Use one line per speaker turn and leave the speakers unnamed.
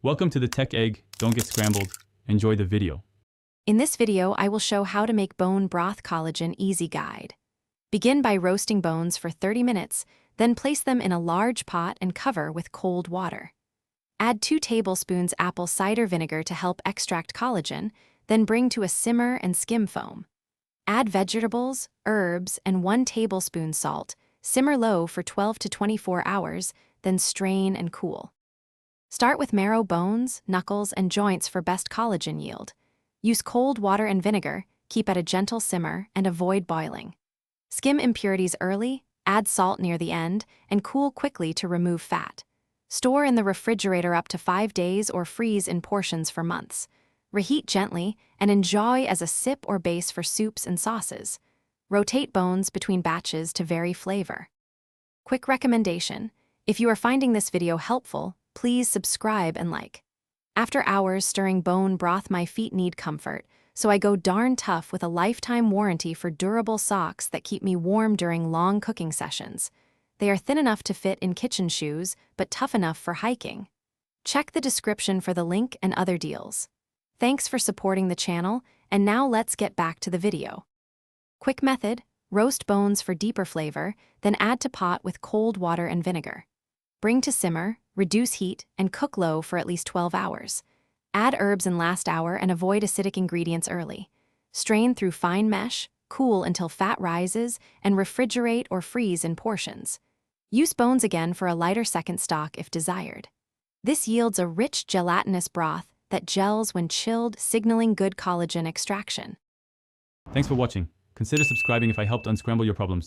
Welcome to the Tech Egg. Don't get scrambled. Enjoy the video.
In this video, I will show how to make bone broth collagen easy guide. Begin by roasting bones for 30 minutes, then place them in a large pot and cover with cold water. Add 2 tablespoons apple cider vinegar to help extract collagen, then bring to a simmer and skim foam. Add vegetables, herbs, and 1 tablespoon salt. Simmer low for 12 to 24 hours, then strain and cool. Start with marrow bones, knuckles, and joints for best collagen yield. Use cold water and vinegar, keep at a gentle simmer, and avoid boiling. Skim impurities early, add salt near the end, and cool quickly to remove fat. Store in the refrigerator up to 5 days or freeze in portions for months. Reheat gently and enjoy as a sip or base for soups and sauces. Rotate bones between batches to vary flavor. Quick recommendation: if you are finding this video helpful, please subscribe and like. After hours stirring bone broth, my feet need comfort, so I go darn tough with a lifetime warranty for durable socks that keep me warm during long cooking sessions. They are thin enough to fit in kitchen shoes, but tough enough for hiking. Check the description for the link and other deals. Thanks for supporting the channel, and now let's get back to the video. Quick method: roast bones for deeper flavor, then add to pot with cold water and vinegar. Bring to simmer, reduce heat, and cook low for at least 12 hours. Add herbs in last hour and avoid acidic ingredients early. Strain through fine mesh, cool until fat rises, and refrigerate or freeze in portions. Use bones again for a lighter second stock if desired. This yields a rich gelatinous broth that gels when chilled, signaling good collagen extraction.
Thanks for watching. Consider subscribing if I helped unscramble your problems.